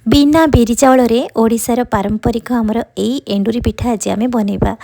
बिना बिरी चाउल ओडिशार पारंपरिक आमर एई एंडुरी पिठा आज आम बनइबा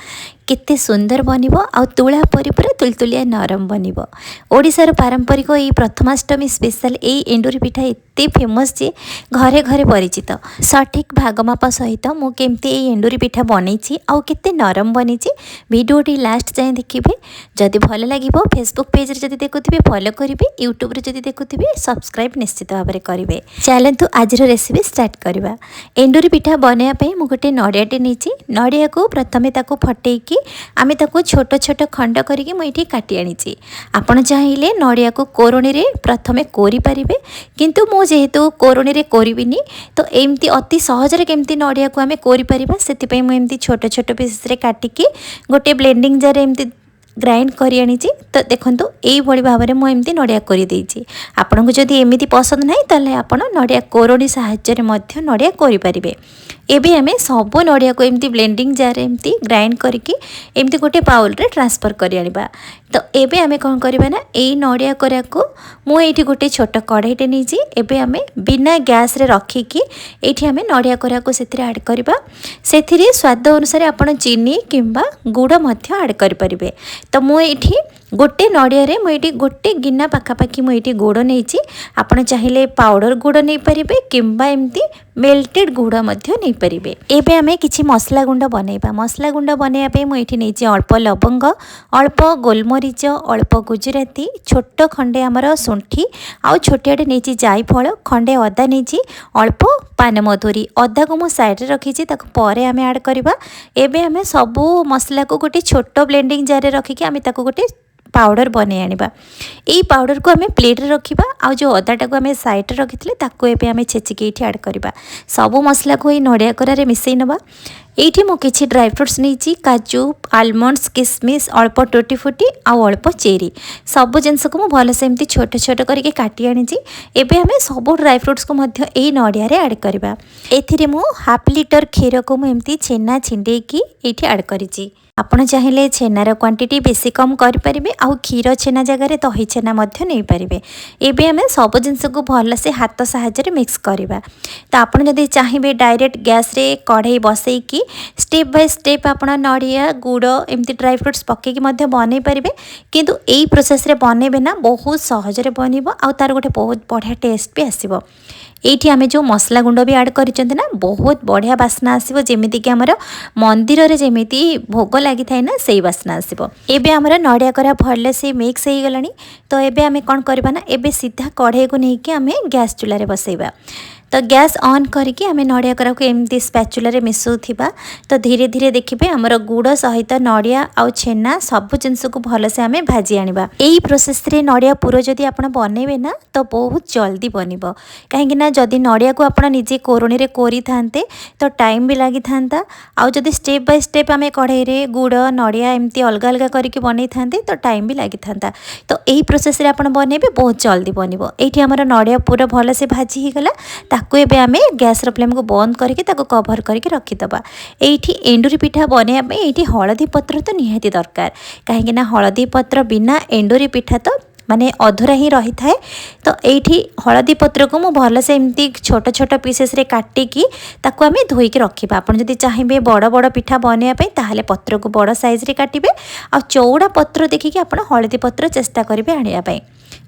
केते सुंदर बनिबो आ तुला परी पूरा तुलतुलिया नरम बनिबो। ओडिशार पारंपरिक एई प्रथमाष्टमी स्पेशल एई एंडुरी पिठा एते फेमस जे घरे घरे परिचित। सठिक भागमाप सहित मु केमती एई एंडुरी पिठा बनैछि आ केते नरम बनिछि भिडियोटी लास्ट जाए देखिबे। जदि भल लागिबो फेसबुक पेज रे जदि देखुथिबे फॉलो करिवे, यूट्यूब रे जदि देखुथिबे सब्सक्राइब निश्चित भाव में करिवे। चलतु आज रेसिपी स्टार्ट करवा। एंडुरी पिठा बनाया मु गोटे नड़ियाटे नहीं, नड़िया को प्रथमे ताको फटेकी आमे ताको छोट छोट खंड करके मुझे काटी आनी। आपण चाहिए नड़िया को कोरोनी रे प्रथमे कोरी पारिबे, किंतु मु जेहेतु कोरोनी रे कोरिबिनी तो एमती अति सहज रे केमती नड़िया को आमे कोरी पारिबा सेति मु एमती छोट छोट पीसेस रे काटिकी गोटे ब्लेंडिंग जार एमती ग्राइंड करी आनी। तो देखो यही भाव में मुझे नड़िया कर आपन को जदि एमती पसंद ना ताले आपण नड़िया कोरोनी साहाय्य नड़िया कोरी पारिबे। एबे आमे सब नड़िया को एमती ब्लेंडिंग जार एमती ग्राइंड करके एमती गोटे बाउल रे ट्रांसफर करी आनिबा। तो एबे आमे कौन करबा ना एई नड़िया कोरा को मु एठी गोटे छोट कढ़ाईटे नहीं, एबे आमे बिना गैस रे रखिकी एठी आमे नड़िया कोरा को सेथिरे ऐड करबा। सेथिरे स्वाद अनुसार आपण चीनी किंबा गुड़ मध्य ऐड करि परिबे। तो मु एठी गोटे नड़िया रे मुझे गोटे गिना पाखापाखि मुझे गुड़ नहीं, आपड़ चाहिए पाउडर गुड़ नहीं पारे किंबा एमती मेल्टेड गुड़ नहीं पारे। एबे आमे किछि मसला गुंड बनैबा। मसला गुंड बनैया मुझे नहीं अल्प लवंग, अल्प गोलमरीच, अल्प गुजराती, छोट खंडे आमर शुंठी आउ छोटियाटे नहीं जायफल, खंडे अदा नहीं, अल्प पान मधुरी। अदा को मु साइड रे रखी पर आमे ऐड करबा। एबे आमे सबू मसला को गोटे छोट ब्लेंडिंग जार रे रखिकी आमे ताको गोटे पाउडर बने आनिबा। एई पाउडर को आमे प्लेट रे रखिबा आ जो अदाटा को आमे साइड रे रखिथिले ताको एबे आमे छेचिके एठी ऐड करबा। सब मसला को ए नड़िया कोरा रे मिसई नबा। एठी मु किछि ड्राई फ्रूट्स नीची, काजू, आलमंड्स, किसमिस, अल्प टूटी फूटी आ अल्प चेरी। सब जिनस को मु भल से एमती छोट छोट करके काटी आनिची। एबे आमे सब ड्राई फ्रूट्स को मध्य एई नड़िया रे ऐड करबा। एथिरे मु हाफ लीटर क्षीर को मु एमती छेना छिंडेकी एठी ऐड करिची। आपण चाहिए छेनार क्वांटिटी बेसी कम करें आ क्षीर छेना जगह दही छेना नहीं पारे। एबे आमे सब जिनस को भल से हाथ साहाय्य मिक्स करवा। तो आप जदि चाहिए डायरेक्ट गैस रे कढ़ई बसईकी स्टेप बाय स्टेप आप नड़िया गुड़ एमती ड्राई फ्रूट्स पकईकी बनई पारे, किंतु यही प्रोसेस रे बनइबे ना बहुत सहजरे बनिबो आ तार गोटे बहुत बढ़िया टेस्ट भी आसीबो। एठी आमे जो मसला गुंड भी ऐड करिसेंते ना बहुत बढ़िया बास्ना आसीबो, जेमिति कि हमर मंदिर रे जेमिति भोग लागि थाए ना सेही बास्ना आसीबो। एबे हमर नड़िया करा भले से मिक्स हो गलानी। तो एबे आमे कोन करबा ना एबे सीधा कढ़ई को नेकी आमे गैस चूल्हा रे बसैबा। तो गैस ऑन करके आमे नड़िया करा को एमती स्पैचुला रे मिसौथिबा। तो धीरे धीरे देखिबे हमर गुड़ सहित नड़िया आ छेना सब जिनस को भल से आमे भाजी आनिबा। एही प्रोसेस रे नड़िया पूरा जदि आपण बनैबे ना तो बहुत जल्दी बनिबो, काहेकि ना जदि नड़िया को आपण निजे कोरोनी रे कोरी थांते तो टाइम भी लागि थांता। आ जदि स्टेप बाय स्टेप आमे कढ़ई रे गुड़ नड़िया एमती अलग अलग करके बनै थांते तो टाइम भी लागि थांता। तो एही प्रोसेस रे आपण बनैबे बहुत जल्दी बनिबो। एठी हमर नड़िया पूरा भल से भाजी ही गला। ताको एबे आमे गैस रो फ्लेम को बंद करके ताको कवर करके रखिदबा। एठी एंडुरी पिठा बनैया पे एठी हळदी पत्र तो निहाती दरकार, काहेकि ना हळदी पत्र बिना एंडुरी पिठा तो माने अधूरा ही रही थाए। तो एठी हळदी पत्र को मु भल से एमती छोट छोट पीसेस रे काटिकी ताको आमे धोई के रखिबा। आपण जदि चाहिबे बड़ बड़ पिठा बनैया पे ताहाले पत्र को बड़ साइज रे काटिबे आ चौड़ा पत्र देखिकी आपण हळदी पत्र चेष्टा करिवे आनिया पे।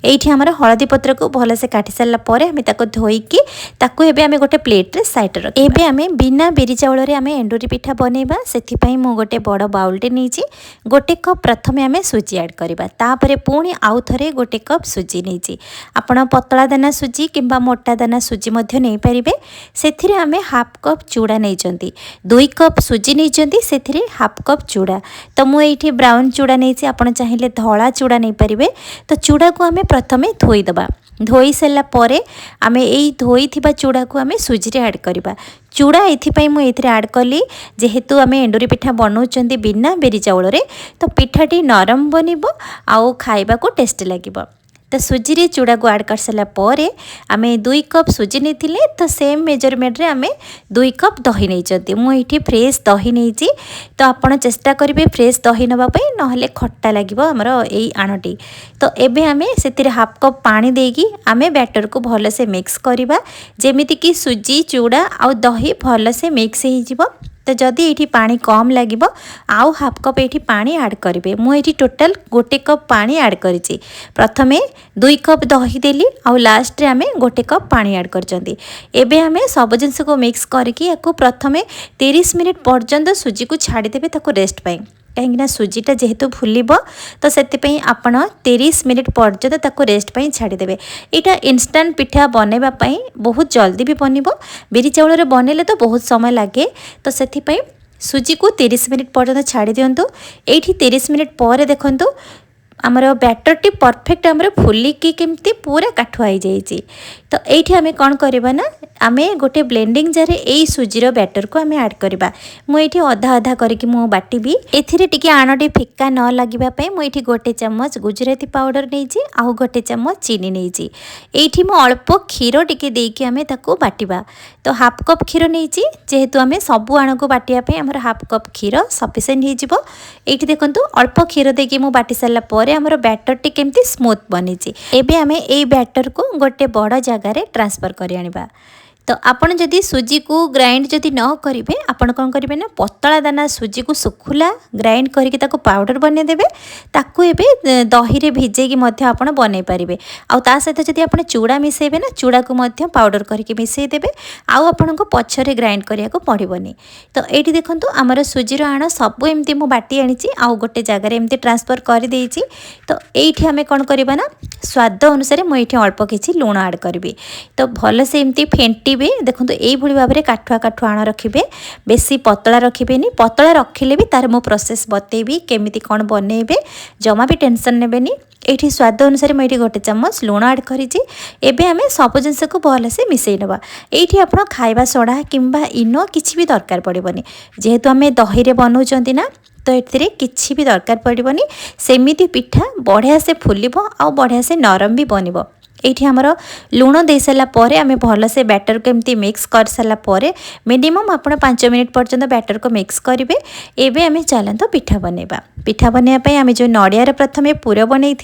एठी हमर हळदी पत्र को भल से काटी सारला परे हमें ताको धोईकी ताको एबे हमें गोटे प्लेट रे साइड रख। एबे हमें बिना बिरी चाउल रे हमें एंडुरी पिठा बनैबा। सेथि पई मु गोटे बड़ बाउल टे नीची, गोटे कप प्रथमे हमें सुजी ऐड करबा। तापरे पुणी आउ थरे गोटे कप सुजी नीची। आपण पतला दाना सुजी किंबा मोटा दाना सुजी मध्य नै परिबे। सेथिरे हमें हाफ कप चूड़ा नैचंती, 2 कप सुजी नैचंती, सेथिरे हाफ कप चूड़ा। तो मु एठी ब्राउन चूड़ा नैची, आपण चाहिए धळा चूड़ा नै परिबे। तो चूड़ा को हमें प्रथमे धोई दबा। धोई सारा परे आमे एई धोई थिबा चूड़ा को आमे सुजी रे ऐड करबा। चूड़ा एथिपाई मु एथिरे ऐड कली जेहेतु आमे एंडुरी पिठा बनौचंती बिना बिरी चाउल रे, तो पिठाटी नरम बनिबो आउ खाइबा को टेस्ट लागिबो। तो सुजी रे चूड़ा को आड कर सारा पर आम 2 कप सुजी नहीं तो सेम मेजरमेंट रे आम 2 कप दही नहीं मुझे फ्रेश दही नहीं तो आपड़ चेष्टा करेंगे फ्रेश दही नापी ना खट्टा लगे आमर यही आणटी तो एबे आम से हाफ कप पानी देकी आम बैटर को भलसे मिक्स करवा जेमिति कि सुजी चूड़ा आ दही भलसे मिक्स हो तो जदि ये पानी कम लगे आउ हाफ कप ये पानी ऐड करेंगे मुझे टोटाल 1 कप पानी ऐड करी प्रथमे 2 कप दही देली आउ लास्ट रे आम 1 कप पानी ऐड कर आम सब जिनस को मिक्स करके प्रथमे 30 मिनिट पर्यंत सुजी को छाड़देवे ताको रेस्ट पाई कहीं सुजीटा जेहेतु फुलब तो से आपण 30 मिनिट पर्यंत ताको रेस्ट पाई छाड़देवे। यहाँ इंस्टांट पिठा बनवाई बहुत जल्दी भी बनब बिरी चाउल बनइले तो बहुत समय लगे तो से सुजी को 30 मिनिट पर्यंत छाड़ी दिंतु। ये 30 मिनिट पर देखु आमर बैटरटी परफेक्ट आमर फुलिकी केमती पूरा काठुआ हो जाइए तो ये आम कौन करवा ना आम गोटे ब्लेंडिंग जार यही सुजीर बैटर को आम ऐड करवा मुझे अधा अधा करके मु बाटी एथे आणटी फिका न लगे मुझे 1 चम्मच गुजराती पाउडर नहीं आउ 1 चम्मच चीनी नहीं ये अल्प क्षीर टी देकी आम बाटिबा तो हाफ कप क्षीर नहीं जेहेतु आम सबू आण को बाटियापी आमर हाफ कप क्षीर सफिसीएंट हो ये देखो अल्प क्षीर देकी मु बाटी सारा आमर बैटर टी केमती स्मूथ बनी एबे आम ये बैटर को गोटे बड़ जगार ट्रांसफर कर आनिबा तो आपड़ जदि सुजी को ग्राइंड जदि न करेंगे आपड़ कौन करेंगे ना पतला दाना सुजी को सुखुला ग्राइंड करके ताको पाउडर बनईदेवे ताकू एबे दही रे भिजेकी आपड़ बनई पारे आउ ता सहित जदि आपड़ चूड़ा मिसेबे ना चूड़ा को मध्य पाउडर करके मिसेदेवे आउ आपन को पछरे ग्राइंड करिया को पड़िबनी तो एठी देखंतु हमर सुजीर आण सब एमती मु बाटी आनिची आउ गोटे जगार एमती ट्रांसफर कर देइची तो एठी हमें कौन करबा ना स्वाद अनुसार मु एठी अल्प किछि लूण ऐड करबी तो भल से एमती फेंटी देखो यही भाव में काठुआ काठुआ आण रखिए बेसी पतला रखिए पतला रखिले भी तार मो प्रोसेस बतेबी केमिति कौन बनइबे जमा भी टेंशन नेबेनी ये स्वाद अनुसार मुझे 1 चम्मच लूण ऐड करी आम सब जिनस को भलसे मिसई नवा ये आप खाइबा सोडा किंबा इनो किसी भी दरकार पड़ोनी जेहेतु आम दही रे बनाऊँ ना तो ये किसी भी दरकार पड़ोनी सेमिति पिठा बढ़िया से फुलिब आ बढ़िया से नरम भी बनब ये आमर लुण दे सारापर आम भलसे बैटर को एमती मिक्स कर सारापर मिनिमम आप 5 मिनिट पर्यंत बैटर को मिक्स करेंगे एवं आम चलते पिठा बनइबा पिठा बनवाई आम जो नड़ियार प्रथमे पुर बनई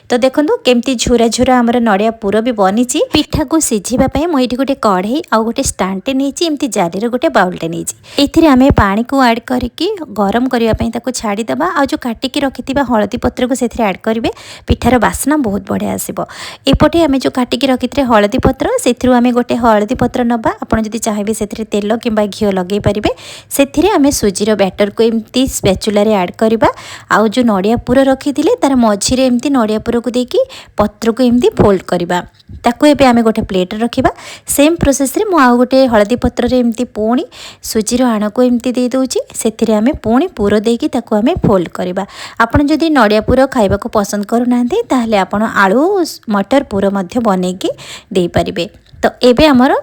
तो देखो केमती झुरा झुरा आमर नड़िया पुर भी बनी पिठा को सिझापी मुझे गोटे कढ़ई आउ गोटे स्टांडे नहीं एमती जाली गोटे बाउलटे नहीं ये आम पानी को ऐड करके गरम करने छाड़ीदे आ जो काटिकी रखि हलदी पत्र को ऐड करेंगे पिठार बास्ना बहुत बढ़िया आसो एपटे आम जो काटिकी रखी थे हलदी पत्र से आम गोटे हलदी पत्र नवा आपड़ जदि चाहिए से तेल कि घी लगे पारे से आम सुजीर बैटर को एमती स्पैचुला ऐड करवा आउ जो नड़िया पुर रखी तार मझीरे एमती नड़िया पुर को देकी पत्र को एमती फोल्ड करवा ताको एबे आमे गोटे प्लेट रखिबा सेम प्रोसेस रे मु आउ गोटे हळदी पत्र रे एमती पुणी सुजीर आण को एमती दे दोची सेथिरे आमे पुणी पुर देकी ताको आमे फोल्ड करबा आपण जदि नड़िया पुर खाइबा को पसंद करू नांती ताहले आपण आलू मटर पुर मध्य बनेकी दे परिबे तो एबे आमर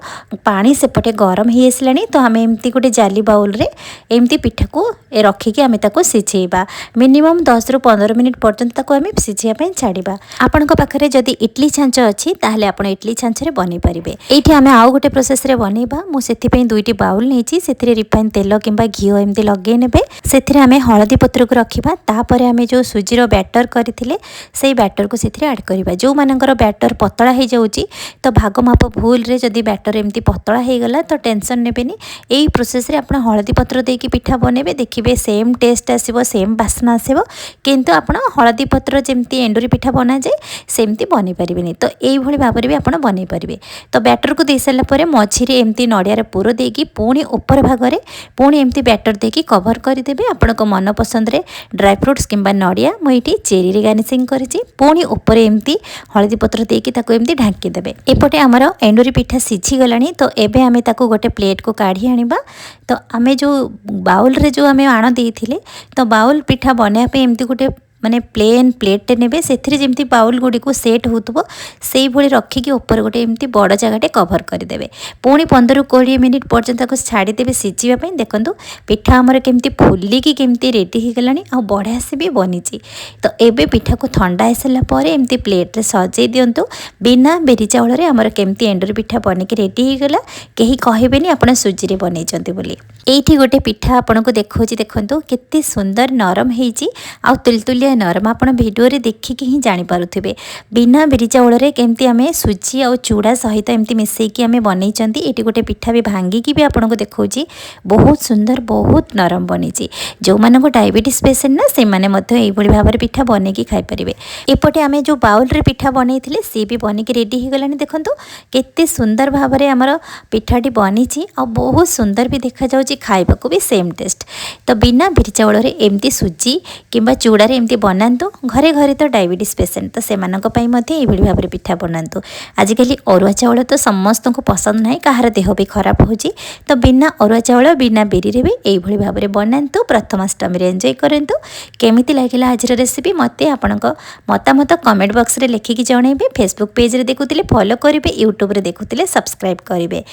पानी सेपटे गरम हो आसलानी तो आम एमती गोटे जाली बाउल रे एमती पिठा को रखिकी आम ताको सिझेबा मिनिमम 10 ରୁ 15 मिनिट पर्यंत ताको आम सिझाइबा छाड़ीबा आपण पाखे जदि इडली छांच अच्छी ताहले आपण इडली छांच रे बनै परिबे एठी आम आउ गोटे प्रोसेस रे बनैबा मु सेथि पई दुईटी बाउल नेची सेथिरे रिफाइन तेल किंबा घी एमती लगे नेबे सेथिरे आम हळदी पत्र को रखिबा तापरे आम जो सुजीर बैटर करथिले सेही बैटर को सेथिरे ऐड करबा जो मानकर बैटर पतला हे जाउची तो भाग माप भूल रे जदि बैटर एमती पतला हो गला तो टेंशन नेबेनी यही प्रोसेस रे आपण हळदी पत्र देकी पिठा बनेबे देखिबे सेम टेस्ट आसीबो सेम बास्ना आसीबो किंतु आपण हळदी पत्र जेमती एंडुरी पिठा बना जाए सेमती बनै परिबेनी तो एई भली भाबरे भी आपण बनै परिबे तो बैटर को दे साला परे मझिरे एमती नड़िया पुर देकी पुणी ऊपर भाग रे पुणी एमती बैटर देकी कवर कर देबे आपण को मन पसंद रे ड्राई फ्रूट्स किंबा नड़िया मुइटी चेरी रे गार्निशिंग करिछि पुणी ऊपर एमती हळदी पत्र देकी ताको एमती ढांकी देबे एपटे हमर एंडुरी पिठा सिझी गलानी तो एबे आमे ताको गोटे प्लेट को काढ़ी आनिबा तो आमे जो बाउल रे जो आमे आण देइथिले तो बाउल पिठा बने पे एमती गोटे माने प्लेन प्लेट नेबे से जमी बाउल गुड़ी को सेट होतबो से भली रखिकी ऊपर गोटे एमती बड़ जगटे कभर करदेवे पुणी 15-20 मिनिट पर्यंत छाड़देवे सीझापी देखूँ पिठा आमर केमती फुलिकी केमती रेडी हो गलानी आ बढ़िया से भी बनी। तो एबे पिठा को ठंडा हो सारा एमती प्लेट रे सजे दिंतु बिना बेरी चाउल आमर केमती एंडुरी पिठा बनिकी रेडी हो गला कहीं कहबेनी आप सुजी रे बनईचंती बोली। एठी गोटे पिठा आपन को देखौची देखंतु केते सुंदर नरम हेची आ तुलतुलिया नरम आपण वीडियो रे देखिकी ही जानि पारुथिबे बिना बिरी चाउल रे केमती आमे सुजी आ चूड़ा सहित एमती मिसेकी आमे बनईचंती। एठी गोटे पिठा भी भांगिकी भी आपन को देखौची बहुत सुंदर बहुत नरम बनीची। जो माने को डायबिटीज पेशेंट ना से माने मध्य एई भली भाबर पिठा बनेकी खाइ परिबे। एपटे आमे जो बाउल रे पिठा बनईथिले से भी बनिकी रेडी हो गलानी देखंतु केते सुंदर भाबरे हमर पिठाटी बनीची आ बहुत सुंदर भी देखा जाउची खाइबा को भी सेम टेस्ट। तो बिना बिरी चाउल रे एमती सुजी किंबा चूड़ा रे एमती बनातु घरे घरे तो डायबिटीज पेशेंट तो से मानक पई मध्ये एई भली भाबरे पिठा बनातु। आजिकली अरुआ चाउल तो समस्त को पसंद नाही काहार देह भी खराब होची तो बिना अरुआ चाउल बिना बिरी रे भी एई भली भाबरे बनातु प्रथमाष्टमी रे एंजॉय करंतु। केमिति लागिला आज रेसिपी मते आपनक मतामत कमेंट बॉक्स रे लिखिकी जणाइबे। फेसबुक पेज रे देखुतिले फॉलो करिवे यूट्यूब रे देखुतिले सब्सक्राइब करिवे।